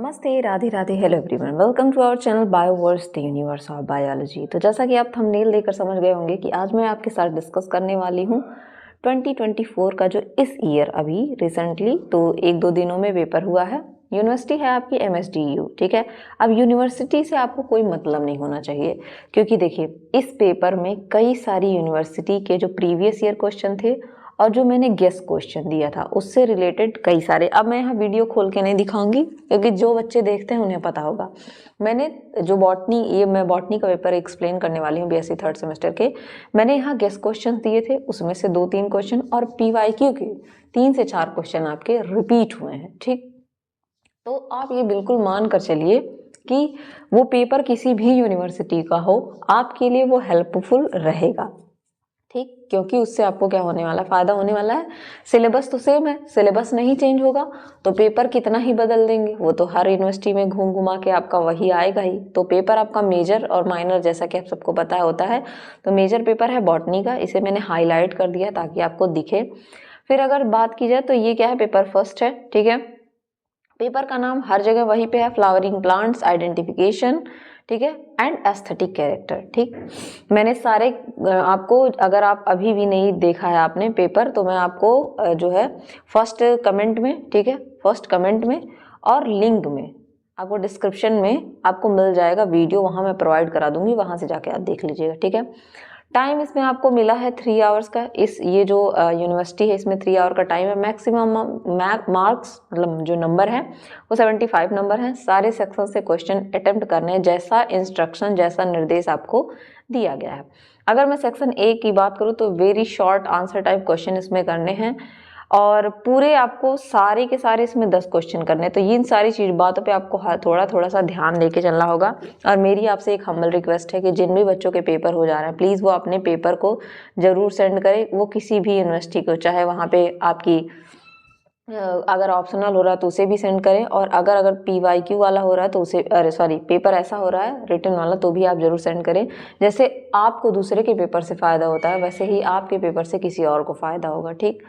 नमस्ते, Radhe Radhe, hello everyone, welcome to our channel Bioverse the universe of biology. तो जैसा कि आप थंबनेल देखकर समझ गए होंगे कि आज मैं आपके साथ डिस्कस करने वाली हूँ 2024 का जो इस ईयर अभी रिसेंटली तो एक दो दिनों में पेपर हुआ है। यूनिवर्सिटी है आपकी MSDU, ठीक है। अब यूनिवर्सिटी से आपको कोई मतलब नहीं होना चाहिए, क्योंकि देखिए इस पेपर में कई सारी यूनिवर्सिटी के जो प्रीवियस ईयर क्वेश्चन थे और जो मैंने गेस क्वेश्चन दिया था उससे रिलेटेड कई सारे। अब मैं यहाँ वीडियो खोल के नहीं दिखाऊंगी क्योंकि जो बच्चे देखते हैं उन्हें पता होगा। मैंने जो मैं बॉटनी का पेपर एक्सप्लेन करने वाली हूँ BSc थर्ड सेमेस्टर के। मैंने यहाँ गेस क्वेश्चन दिए थे, उसमें से 2-3 क्वेश्चन और PYQ के 3 से 4 क्वेश्चन आपके रिपीट हुए हैं, ठीक। तो आप ये बिल्कुल मान कर चलिए कि वो पेपर किसी भी यूनिवर्सिटी का हो, आपके लिए वो हेल्पफुल रहेगा, ठीक। क्योंकि उससे आपको क्या होने वाला है, फायदा होने वाला है। सिलेबस तो सेम है, सिलेबस नहीं चेंज होगा तो पेपर कितना ही बदल देंगे, वो तो हर यूनिवर्सिटी में घूम घुमा के आपका वही आएगा ही। तो पेपर आपका मेजर और माइनर जैसा कि आप सबको पता होता है, तो मेजर पेपर है बॉटनी का, इसे मैंने हाईलाइट कर दिया ताकि आपको दिखे। फिर अगर बात की जाए तो ये क्या है, पेपर फर्स्ट है, ठीक है। पेपर का नाम हर जगह वहीं पे है, फ्लावरिंग प्लांट्स आइडेंटिफिकेशन, ठीक है, एंड एस्थेटिक कैरेक्टर, ठीक। मैंने सारे आपको, अगर आप अभी भी नहीं देखा है आपने पेपर, तो मैं आपको जो है फर्स्ट कमेंट में, ठीक है, फर्स्ट कमेंट में और लिंक में आपको डिस्क्रिप्शन में आपको मिल जाएगा वीडियो, वहाँ मैं प्रोवाइड करा दूंगी, वहाँ से जाके आप देख लीजिएगा, ठीक है। टाइम इसमें आपको मिला है 3 आवर्स का। ये जो यूनिवर्सिटी है इसमें 3 आवर का टाइम है। मैक्सिमम मार्क्स मतलब जो नंबर है वो 75 नंबर हैं। सारे सेक्शन से क्वेश्चन अटेम्प्ट करने हैं, जैसा इंस्ट्रक्शन जैसा निर्देश आपको दिया गया है। अगर मैं सेक्शन A की बात करूँ तो very short answer type question इसमें करने हैं और पूरे आपको सारे के सारे इसमें 10 क्वेश्चन करने हैं। तो इन सारी बातों पे आपको थोड़ा थोड़ा सा ध्यान लेके चलना होगा। और मेरी आपसे एक हम्बल रिक्वेस्ट है कि जिन भी बच्चों के पेपर हो जा रहे हैं, प्लीज़ वो अपने पेपर को ज़रूर सेंड करें, वो किसी भी यूनिवर्सिटी को, चाहे वहाँ पे आपकी अगर ऑप्शनल हो रहा है तो उसे भी सेंड करें, और अगर PYQ वाला हो रहा है तो उसे, अरे सॉरी, पेपर ऐसा हो रहा है रिटन वाला, तो भी आप जरूर सेंड करें। जैसे आपको दूसरे के पेपर से फ़ायदा होता है, वैसे ही आपके पेपर से किसी और को फ़ायदा होगा, ठीक।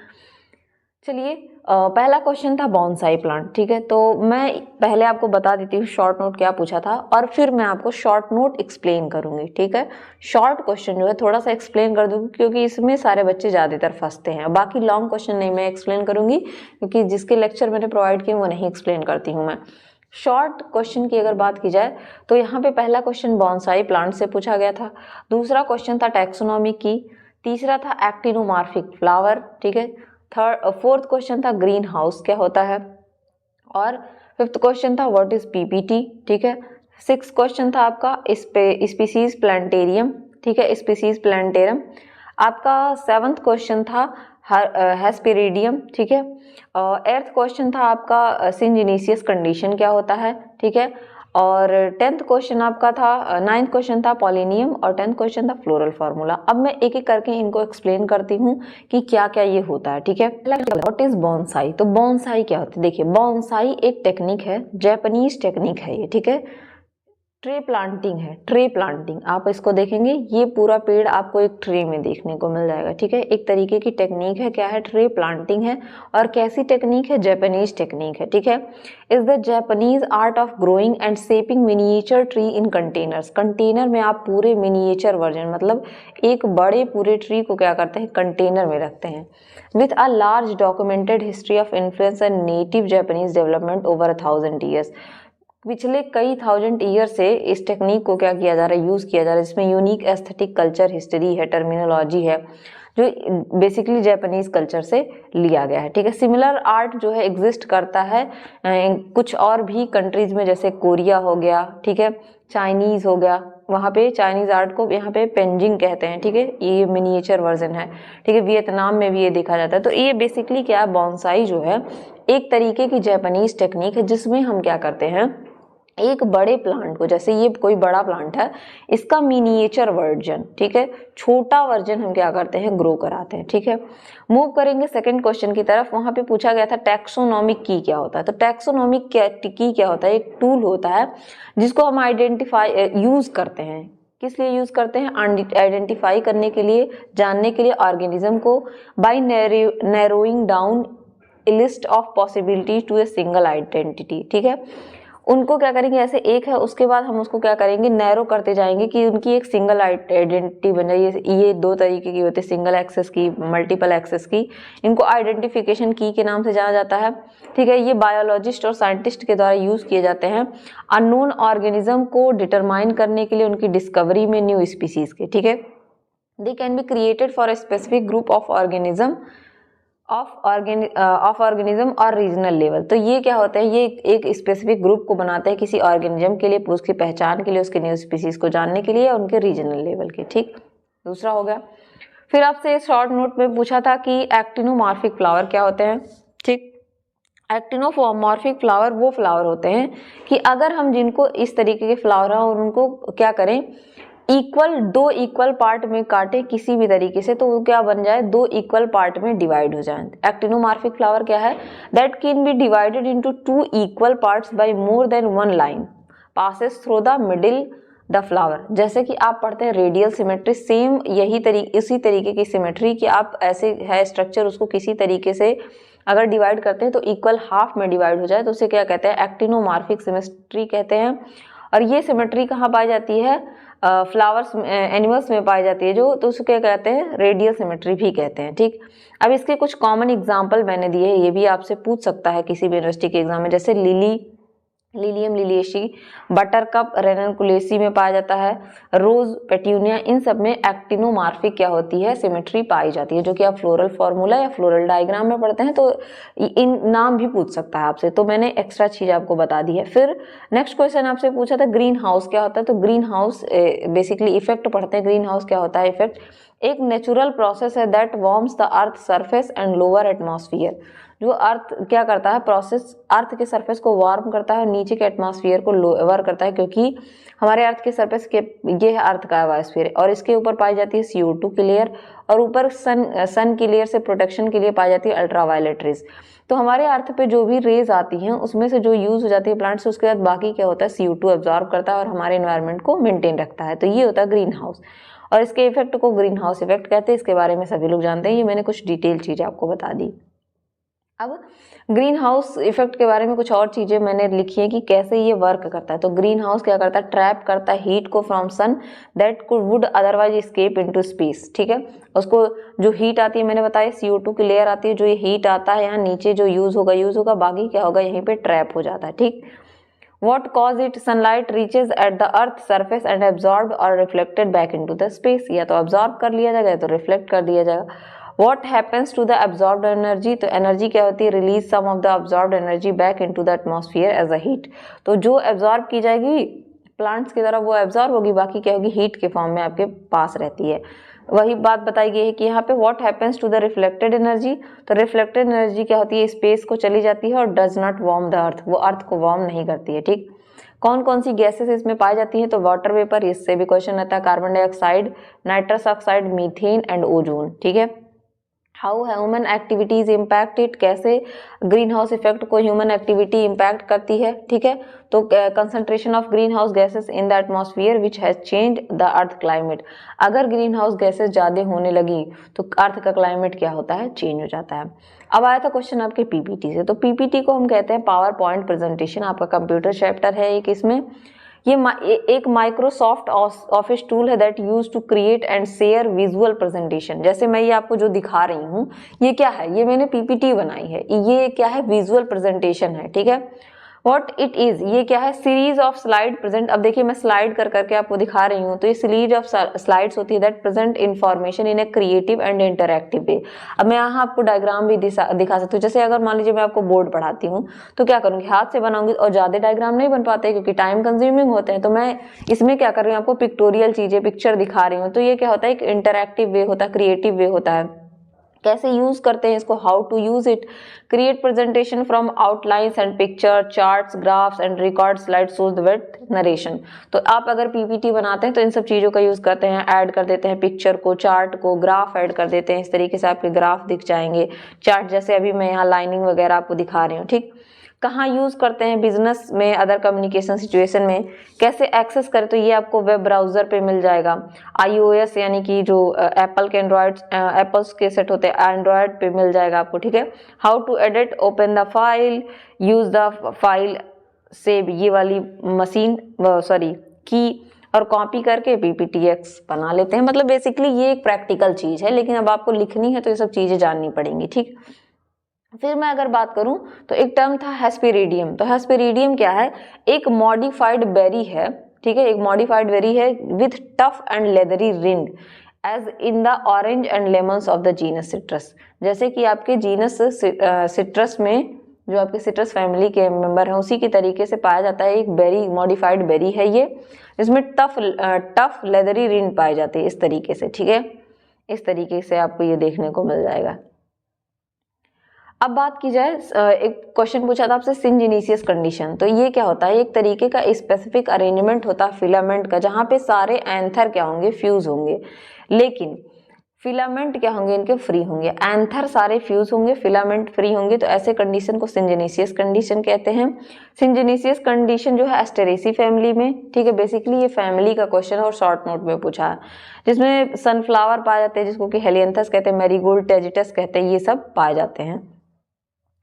चलिए, पहला क्वेश्चन था बॉन्साई प्लांट, ठीक है। तो मैं पहले आपको बता देती हूँ शॉर्ट नोट क्या पूछा था और फिर मैं आपको शॉर्ट नोट एक्सप्लेन करूंगी, ठीक है। शॉर्ट क्वेश्चन जो है थोड़ा सा एक्सप्लेन कर दूंगी क्योंकि इसमें सारे बच्चे ज़्यादातर फंसते हैं। बाकी लॉन्ग क्वेश्चन नहीं मैं एक्सप्लेन करूंगी क्योंकि जिसके लेक्चर मैंने प्रोवाइड किए वो नहीं एक्सप्लेन करती हूँ मैं। शॉर्ट क्वेश्चन की अगर बात की जाए तो यहाँ पे पहला क्वेश्चन बॉन्साई प्लांट से पूछा गया था, दूसरा क्वेश्चन था टैक्सोनॉमी की, तीसरा था एक्टिनोमार्फिक फ्लावर, ठीक है। फोर्थ क्वेश्चन था ग्रीन हाउस क्या होता है, और फिफ्थ क्वेश्चन था व्हाट इज PPT, ठीक है। सिक्स क्वेश्चन था आपका स्पीसीज प्लांटेरियम, ठीक है, स्पीसीज प्लांटेरियम। आपका सेवंथ क्वेश्चन था हेस्पेरिडियम, ठीक है। एट्थ क्वेश्चन था आपका सिंजिनीसियस कंडीशन क्या होता है, ठीक है। और 10th क्वेश्चन आपका था, 9th क्वेश्चन था पॉलिनियम और 10th क्वेश्चन था फ्लोरल फार्मूला। अब मैं एक एक करके इनको एक्सप्लेन करती हूँ कि क्या क्या ये होता है, ठीक है। व्हाट इज बॉन्साई, तो बॉन्साई क्या होती है, देखिए बॉन्साई एक टेक्निक है, जापानीज टेक्निक है ये, ठीक है। ट्रे प्लांटिंग है, ट्रे प्लांटिंग, आप इसको देखेंगे ये पूरा पेड़ आपको एक ट्रे में देखने को मिल जाएगा, ठीक है। एक तरीके की टेक्निक है, क्या है, ट्रे प्लांटिंग है। और कैसी टेक्निक है, जापानीज टेक्निक है, ठीक है। Is the Japanese art of growing and shaping miniature tree in containers. Container में आप पूरे मिनिएचर वर्जन मतलब एक बड़े पूरे ट्री को क्या करते हैं, कंटेनर में रखते हैं। With a large documented history of influence and native Japanese development over 1000 years. पिछले कई 1000 ईयर से इस टेक्निक को क्या किया जा रहा है, यूज किया जा रहा है, जिसमें यूनिक एस्थेटिक कल्चर हिस्ट्री है, टर्मिनोलॉजी है, जो बेसिकली जापानीज कल्चर से लिया गया है, ठीक है। सिमिलर आर्ट जो है एग्जिस्ट करता है कुछ और भी कंट्रीज में, जैसे कोरिया हो गया, ठीक है, चाइनीज हो गया, वहाँ पे चाइनीज आर्ट को यहाँ पे पेंजिंग कहते हैं, ठीक है। ये मिनिएचर वर्जन है, ठीक है। वियतनाम में भी ये देखा जाता है। तो ये बेसिकली क्या है, बॉन्साई जो है एक तरीके की जापानीज टेक्निक है जिसमें हम क्या करते हैं, एक बड़े प्लांट को, जैसे ये कोई बड़ा प्लांट है, इसका मिनिएचर वर्जन, ठीक है, छोटा वर्जन हम क्या करते हैं, ग्रो कराते हैं, ठीक है। मूव करेंगे सेकंड क्वेश्चन की तरफ। वहां पे पूछा गया था टैक्सोनॉमिक की क्या होता है। तो टैक्सोनॉमिक की क्या होता है, एक टूल होता है जिसको हम आइडेंटिफाई यूज करते हैं। किस लिए यूज करते हैं, आइडेंटिफाई करने के लिए, जानने के लिए ऑर्गेनिज्म को, by narrowing down list of possibilities to a single identity, ठीक है। उनको क्या करेंगे, ऐसे एक है उसके बाद हम उसको क्या करेंगे, नैरो करते जाएंगे कि उनकी एक सिंगल आइडेंटिटी बन जाए। ये दो तरीके की होती है, सिंगल एक्सेस की, मल्टीपल एक्सेस की। इनको आइडेंटिफिकेशन की के नाम से जाना जाता है, ठीक है। ये बायोलॉजिस्ट और साइंटिस्ट के द्वारा यूज किए जाते हैं अननोन ऑर्गेनिज्म को डिटरमाइन करने के लिए, उनकी डिस्कवरी में न्यू स्पीसीज के, ठीक है। They can be created for a specific group of organism और रीजनल लेवल। तो ये क्या होता है, ये एक स्पेसिफिक ग्रुप को बनाते हैं किसी ऑर्गेनिज्म के लिए, उसकी पहचान के लिए, उसके न्यू स्पीसीज को जानने के लिए, और उनके रीजनल लेवल के, ठीक। दूसरा हो गया। फिर आपसे शॉर्ट नोट में पूछा था कि एक्टिनोमॉर्फिक फ्लावर क्या होते हैं, ठीक। एक्टिनोमॉर्फिक फ्लावर वो फ्लावर होते हैं कि अगर हम जिनको इस तरीके के फ्लावर हैं और उनको क्या करें, दो इक्वल पार्ट में काटे किसी भी तरीके से, तो वो क्या बन जाए, दो इक्वल पार्ट में डिवाइड हो जाए। एक्टिनोमॉर्फिक फ्लावर क्या है, that can be divided into two equal parts bye more than one line passes through the middle the flower. जैसे कि आप पढ़ते हैं रेडियल सिमेट्री, सेम इसी तरीके की सिमेट्री कि आप ऐसे है स्ट्रक्चर, उसको किसी तरीके से अगर डिवाइड करते हैं तो इक्वल हाफ में डिवाइड हो जाए, तो उसे क्या कहते हैं, एक्टिनोमॉर्फिक सिमेट्री कहते हैं। और ये सिमेट्री कहाँ पाई जाती है, फ्लावर्स एनिमल्स में पाई जाती है जो, तो उसको क्या कहते हैं, रेडियल सिमेट्री भी कहते हैं, ठीक। अब इसके कुछ कॉमन एग्जांपल मैंने दिए हैं, ये भी आपसे पूछ सकता है किसी भी यूनिवर्सिटी के एग्जाम में, जैसे लिलियम लिलियेशी, बटरकप रेनकुलेसी में पाया जाता है, रोज पेट्यूनिया, इन सब में एक्टिनोमॉर्फिक क्या होती है, सिमेट्री पाई जाती है, जो कि आप फ्लोरल फॉर्मूला या फ्लोरल डायग्राम में पढ़ते हैं तो इन नाम भी पूछ सकता है आपसे, तो मैंने एक्स्ट्रा चीज आपको बता दी है। फिर नेक्स्ट क्वेश्चन आपसे पूछा था ग्रीन हाउस क्या होता है, तो ग्रीन हाउस बेसिकली इफेक्ट पढ़ते हैं। ग्रीन हाउस क्या होता है, इफेक्ट एक नेचुरल प्रोसेस है that warms the earth surface and lower atmosphere. जो अर्थ क्या करता है, प्रोसेस अर्थ के सरफेस को वार्म करता है और नीचे के एटमॉस्फेयर को लोअर करता है, क्योंकि हमारे अर्थ के सरफेस के ये है अर्थ का बायोस्फीयर, और इसके ऊपर पाई जाती है CO2 की लेयर, और ऊपर सन की लेयर से प्रोटेक्शन के लिए पाई जाती है अल्ट्रावायलेट रेज। तो हमारे अर्थ पे जो भी रेज आती हैं उसमें से जो यूज हो जाती है प्लांट से, उसके बाद बाकी क्या होता है, CO2 एब्जॉर्ब करता है और हमारे एनवायरनमेंट को मेंटेन रखता है। तो ये होता है ग्रीन हाउस, और इसके इफेक्ट को ग्रीन हाउस इफेक्ट कहते हैं। इसके बारे में सभी लोग जानते हैं, ये मैंने कुछ डिटेल चीजें आपको बता दी। अब ग्रीन हाउस इफेक्ट के बारे में कुछ और चीजें मैंने लिखी है कि कैसे ये वर्क करता है। तो ग्रीन हाउस क्या करता है, ट्रैप करता है हीट को from sun that would otherwise escape into space, ठीक है। उसको जो हीट आती है मैंने बताया, CO2 की लेयर आती है, जो ये हीट आता है यहाँ नीचे जो यूज होगा, बाकी क्या होगा, यहीं पे ट्रैप हो जाता है, ठीक। What cause it? Sunlight reaches at the earth surface and absorbed or reflected back into the space। या तो absorb कर लिया जाएगा या तो reflect कर दिया जाएगा। What happens to the absorbed energy? तो energy क्या होती है, release some of the absorbed energy back into the atmosphere as a heat। तो जो absorb की जाएगी प्लांट्स की तरफ वो absorb होगी, बाकी क्या होगी, हीट के फॉर्म में आपके पास रहती है। वही बात बताई गई है कि यहाँ पे what happens to the reflected energy, तो रिफ्लेक्टेड एनर्जी क्या होती है, स्पेस को चली जाती है और does not warm the earth, वो अर्थ को वार्म नहीं करती है, ठीक। कौन कौन सी गैसेस इसमें पाई जाती हैं, तो वाटर वेपर, इससे भी क्वेश्चन आता है, carbon dioxide, nitrous oxide, methane and ozone, ठीक है। How human activities impact it, कैसे ग्रीन हाउस इफेक्ट को ह्यूमन एक्टिविटी इम्पैक्ट करती है, ठीक है। तो concentration of green house gases in the atmosphere which has change the earth climate. अगर ग्रीन हाउस गैसेस ज्यादा होने लगी तो अर्थ का क्लाइमेट क्या होता है, चेंज हो जाता है। अब आया था क्वेश्चन आपके PPT से, तो PPT को हम कहते हैं पावर पॉइंट प्रेजेंटेशन, आपका कंप्यूटर चैप्टर है एक, इसमें ये एक माइक्रोसॉफ्ट ऑफिस टूल है that use to create and share visual presentation. जैसे मैं ये आपको जो दिखा रही हूँ, ये क्या है, ये मैंने PPT बनाई है, ये क्या है, विजुअल प्रेजेंटेशन है, ठीक है। व्हाट इट इज, ये क्या है, सीरीज ऑफ स्लाइड प्रेजेंट। अब देखिए मैं स्लाइड कर करके आपको दिखा रही हूँ, तो ये सीरीज ऑफ स्लाइड्स होती है that present information in a creative and interactive way. अब मैं यहाँ आपको डायग्राम भी दिखा सकती हूँ। जैसे अगर मान लीजिए मैं आपको बोर्ड पढ़ाती हूँ तो क्या करूँगी, हाथ से बनाऊंगी और ज्यादा डायग्राम नहीं बन पाते क्योंकि टाइम कंज्यूमिंग होते हैं, तो मैं इसमें क्या कर रही हूँ, आपको पिक्टोरियल चीजें, पिक्चर दिखा रही हूँ। तो ये क्या होता है, एक इंटरैक्टिव वे होता है, क्रिएटिव वे होता है। कैसे यूज करते हैं इसको, how to use it, create presentation from outlines and picture, charts, graphs and record slide shows with narration. तो आप अगर PPT बनाते हैं तो इन सब चीजों का यूज करते हैं, ऐड कर देते हैं पिक्चर को, चार्ट को, ग्राफ ऐड कर देते हैं, इस तरीके से आपके ग्राफ दिख जाएंगे, चार्ट जैसे अभी मैं यहाँ लाइनिंग वगैरह आपको दिखा रही हूँ, ठीक। कहाँ यूज करते हैं, बिजनेस में, अदर कम्युनिकेशन सिचुएशन में। कैसे एक्सेस करें, तो ये आपको वेब ब्राउजर पे मिल जाएगा। iOS यानी कि जो एप्पल के एप्पल्स के सेट होते हैं, एंड्रॉयड पे मिल जाएगा आपको, ठीक है। How to edit, open the file, use the file से ये वाली मशीन की और कॉपी करके PPTX बना लेते हैं। मतलब बेसिकली ये एक प्रैक्टिकल चीज है, लेकिन अब आपको लिखनी है तो ये सब चीजें जाननी पड़ेंगी, ठीक। फिर मैं अगर बात करूं तो एक टर्म था हेस्पेरिडियम। तो हेस्पेरिडियम क्या है? एक मॉडिफाइड बेरी है, ठीक है, एक मॉडिफाइड बेरी है with tough and leathery rind as in the orange and lemons of the genus citrus. जैसे कि आपके जीनस सिट्रस में जो आपके सिट्रस फैमिली के मेंबर हैं उसी की तरीके से पाया जाता है एक बेरी, मॉडिफाइड बेरी है ये, जिसमें टफ लेदरी रिंड पाए जाते हैं इस तरीके से, ठीक है। इस तरीके से आपको ये देखने को मिल जाएगा। अब बात की जाए, एक क्वेश्चन पूछा था आपसे सिंजीनियस कंडीशन। तो ये क्या होता है? एक तरीके का स्पेसिफिक अरेंजमेंट होता है फिलामेंट का, जहां पे सारे एंथर क्या होंगे? फ्यूज होंगे, लेकिन फिलामेंट क्या होंगे? इनके फ्री होंगे। एंथर सारे फ्यूज होंगे, फिलामेंट फ्री होंगे, तो ऐसे कंडीशन को सिंजीनियस कंडीशन कहते हैं। सिंजीनियस कंडीशन जो है एस्टेरेसी फैमिली में, ठीक है। बेसिकली ये फैमिली का क्वेश्चन है और शॉर्ट नोट में पूछा है, जिसमें सनफ्लावर पाए जाते हैं, जिसको कि हेलियंथस कहते हैं, मैरीगोल्ड, टेजिटस कहते हैं, ये सब पाए जाते हैं।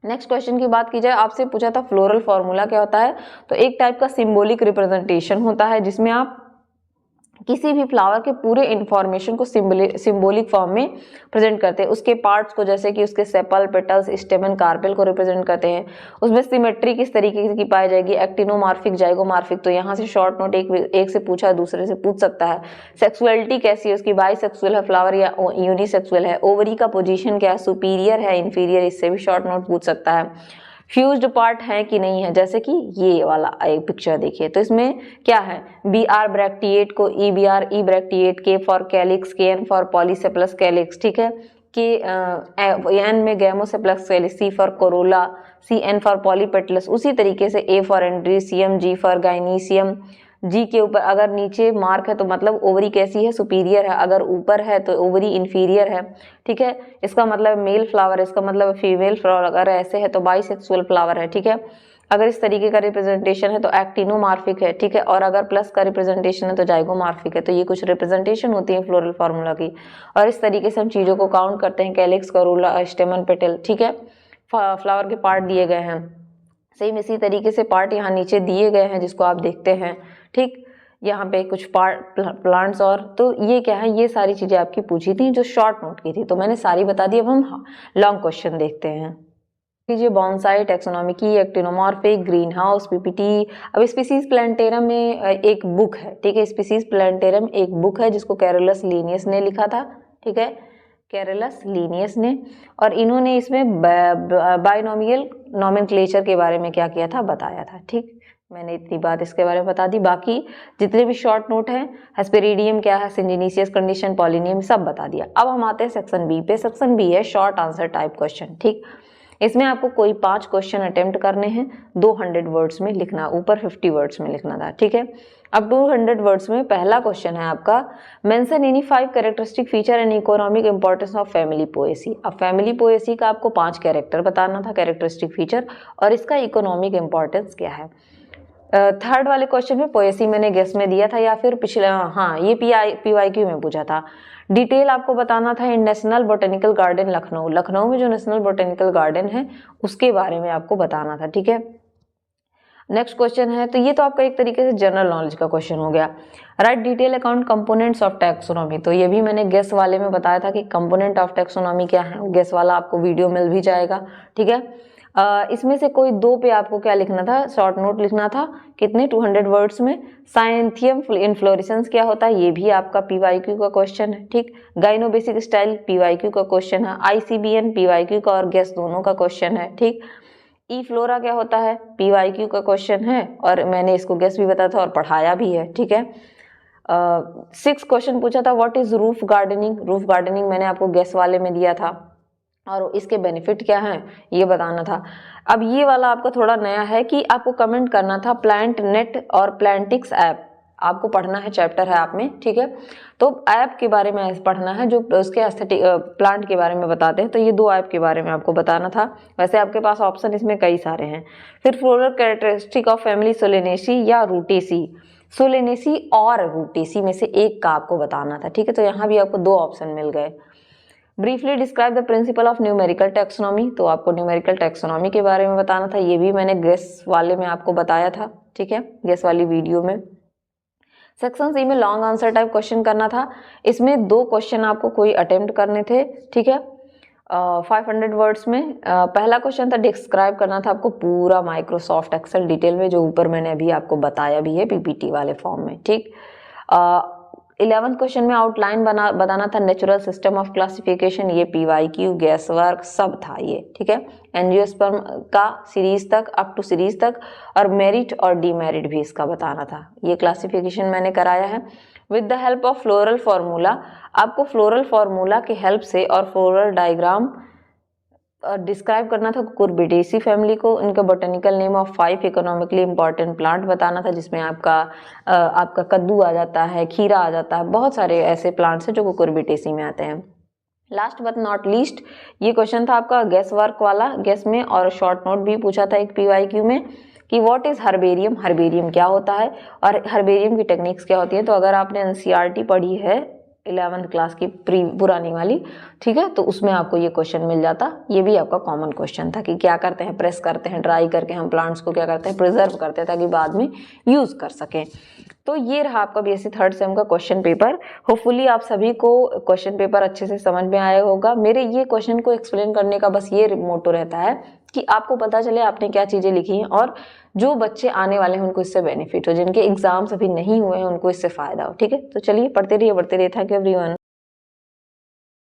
नेक्स्ट क्वेश्चन की बात की जाए, आपसे पूछा था फ्लोरल फॉर्मूला क्या होता है। तो एक टाइप का सिंबॉलिक रिप्रेजेंटेशन होता है, जिसमें आप किसी भी फ्लावर के पूरे इंफॉर्मेशन को सिंबॉलिक फॉर्म में प्रेजेंट करते हैं, उसके पार्ट्स को, जैसे कि उसके सेपल, पेटल्स, स्टेमन, कार्पेल को रिप्रेजेंट करते हैं। उसमें सिमेट्री किस तरीके की पाई जाएगी? Actinomorphic, zygomorphic. तो यहाँ से शॉर्ट नोट एक से पूछा, दूसरे से पूछ सकता है। सेक्सुअलिटी कैसी है उसकी? बाइसेक्सुअल है फ्लावर या यूनिसेक्सुअल है? ओवरी का पोजीशन क्या है? सुपीरियर है, इंफीरियर? इससे भी शॉर्ट नोट पूछ सकता है। फ्यूज्ड पार्ट है कि नहीं है, जैसे कि ये वाला एक पिक्चर देखिए, तो इसमें क्या है? BR ब्रैक्टिएट को EBR, E bracteate, K for calyx, KN for polysepalous calyx, ठीक है। N में gamosepalous calyx, C for corolla, CN for polypetalous. उसी तरीके से A for androecium, G for gynoecium. G के ऊपर अगर नीचे मार्क है तो मतलब ओवरी कैसी है? सुपीरियर है। अगर ऊपर है तो ओवरी इंफीरियर है, ठीक है। इसका मतलब मेल फ्लावर, इसका मतलब फीमेल फ्लावर। अगर ऐसे है तो बाइसेक्सुअल फ्लावर है, ठीक है। अगर इस तरीके का रिप्रेजेंटेशन है तो एक्टिनोमार्फिक है, ठीक है। और अगर प्लस का रिप्रेजेंटेशन है तो जाइगोमार्फिक है। तो ये कुछ रिप्रेजेंटेशन होती है फ्लोरल फार्मूला की, और इस तरीके से हम चीजों को काउंट करते हैं। कैलिक्स, करोला, स्टेमन, पेटल, ठीक है। फ्लावर के पार्ट दिए गए हैं। सेम इसी तरीके से पार्ट यहाँ नीचे दिए गए हैं, जिसको आप देखते हैं, ठीक। यहाँ पे कुछ पार्ट प्लांट्स, और तो ये क्या है? ये सारी चीजें आपकी पूछी थी जो शॉर्ट नोट की थी, तो मैंने सारी बता दी। अब हम लॉन्ग क्वेश्चन देखते हैं। कीजिए bonsai, taxonomic, actinomorphic, green house, PPT। अब स्पीसीज प्लांटेरम में एक बुक है, ठीक है। स्पीसीज प्लांटेरम एक बुक है जिसको कैरोलस लीनियस ने लिखा था, ठीक है, कैरोलस लीनियस ने। और इन्होंने इसमें बाइनोमियल नॉमेनक्लेचर के बारे में क्या किया था? बताया था, ठीक। मैंने इतनी बात इसके बारे में बता दी। बाकी जितने भी शॉर्ट नोट हैं, हेस्पेरिडियम क्या है, सिंजीनियस कंडीशन, पॉलिनियम, सब बता दिया। अब हम आते हैं सेक्शन बी पे। सेक्शन बी है शॉर्ट आंसर टाइप क्वेश्चन, ठीक। इसमें आपको कोई 5 क्वेश्चन अटेम्प्ट करने हैं, 200 वर्ड्स में लिखना, ऊपर 50 वर्ड्स में लिखना था, ठीक है। अब 200 वर्ड्स में पहला क्वेश्चन है आपका, mention any 5 characteristic feature and economic importance of family Poaceae. अब फैमिली पोएसी का आपको 5 कैरेक्टर बताना था, कैरेक्टरिस्टिक फीचर, और इसका इकोनॉमिक इंपॉर्टेंस क्या है। थर्ड वाले क्वेश्चन में पोएसी मैंने गेस में दिया था, या फिर पिछले, हाँ, ये PYQ में पूछा था। डिटेल आपको बताना था in national botanical garden Lucknow, Lucknow में जो नेशनल बोटेनिकल गार्डन है उसके बारे में आपको बताना था, ठीक है। नेक्स्ट क्वेश्चन है, तो ये तो आपका एक तरीके से जनरल नॉलेज का क्वेश्चन हो गया। Right detail account components of taxonomy. तो ये भी मैंने गेस वाले में बताया था कि कंपोनेंट ऑफ टैक्सोनॉमी क्या है, गेस वाला आपको वीडियो मिल भी जाएगा, ठीक है। इसमें से कोई 2 पे आपको क्या लिखना था? शॉर्ट नोट लिखना था, कितने? 200 वर्ड्स में। साइंथियम इन्फ्लोरेसेंस क्या होता है? ये भी आपका PYQ का क्वेश्चन है, ठीक। गाइनोबेसिक स्टाइल PYQ का क्वेश्चन है। ICBN PYQ का और गेस दोनों का क्वेश्चन है, ठीक। ई फ्लोरा क्या होता है? PYQ का क्वेश्चन है, और मैंने इसको गेस भी बताया था और पढ़ाया भी है, ठीक है। 6 क्वेश्चन पूछा था, what is roof gardening. Roof gardening मैंने आपको गेस वाले में दिया था, और इसके बेनिफिट क्या हैं ये बताना था। अब ये वाला आपका थोड़ा नया है कि आपको कमेंट करना था प्लांट नेट और प्लांटिक्स ऐप, आपको पढ़ना है, चैप्टर है आप में, ठीक है। तो ऐप के बारे में पढ़ना है जो उसके एस्थेटिक प्लांट के बारे में बताते हैं, तो ये 2 ऐप के बारे में आपको बताना था। वैसे आपके पास ऑप्शन इसमें कई सारे हैं। फिर floral characteristic of family Solanaceae या रूटेसी, सोलेनेसी और रूटेसी में से एक का आपको बताना था, ठीक है। तो यहाँ भी आपको 2 ऑप्शन मिल गए। Briefly describe the principle of numerical taxonomy, तो आपको न्यूमेरिकल टेक्सोनॉमी के बारे में बताना था, ये भी मैंने गेस वाले में आपको बताया था, ठीक है, गेस वाली वीडियो में। सेक्शन सी में लॉन्ग आंसर टाइप क्वेश्चन करना था, इसमें 2 क्वेश्चन आपको कोई अटेम्प्ट करने थे, ठीक है, 500 वर्ड्स में। पहला क्वेश्चन था डिस्क्राइब करना था आपको पूरा माइक्रोसॉफ्ट एक्सेल डिटेल में, जो ऊपर मैंने अभी आपको बताया भी है पीपीटी वाले फॉर्म में, ठीक। 11th क्वेश्चन में आउटलाइन बताना था नेचुरल सिस्टम ऑफ क्लासिफिकेशन, ये पीवाईक्यू गैस वर्क सब था ये, ठीक है। एंजियोस्पर्म का सीरीज तक, अप टू सीरीज तक, और मेरिट और डीमेरिट भी इसका बताना था, ये क्लासिफिकेशन मैंने कराया है। With the help of floral formula, आपको फ्लोरल फार्मूला के हेल्प से और फ्लोरल डायग्राम डिस्क्राइब करना था कुकुरबिटेसी फैमिली को, इनका botanical name of 5 economically important plant बताना था, जिसमें आपका कद्दू आ जाता है, खीरा आ जाता है, बहुत सारे ऐसे प्लांट्स हैं जो कुकुरबिटेसी में आते हैं। लास्ट बट नॉट लीस्ट, ये क्वेश्चन था आपका गैस वर्क वाला, गैस में, और शॉर्ट नोट भी पूछा था एक पीवाईक्यू में कि व्हाट इज हर्बेरियम, हर्बेरियम क्या होता है और हर्बेरियम की टेक्निक्स क्या होती है। तो अगर आपने एनसीईआरटी पढ़ी है 11th क्लास की पुरानी वाली, ठीक है, तो उसमें आपको ये क्वेश्चन मिल जाता, ये भी आपका कॉमन क्वेश्चन था कि क्या करते हैं, प्रेस करते हैं, ड्राई करके हम प्लांट्स को क्या करते हैं, प्रिजर्व करते हैं ताकि बाद में यूज कर सकें। तो ये रहा आपका बीएससी 3rd सेम का क्वेश्चन पेपर। होपफुली आप सभी को क्वेश्चन पेपर अच्छे से समझ में आया होगा। मेरे ये क्वेश्चन को एक्सप्लेन करने का बस ये मोटो रहता है कि आपको पता चले आपने क्या चीजें लिखी हैं, और जो बच्चे आने वाले हैं उनको इससे बेनिफिट हो, जिनके एग्जाम्स अभी नहीं हुए हैं उनको इससे फायदा हो, ठीक है। तो चलिए पढ़ते रहिए, बढ़ते रहिए। Thank you everyone.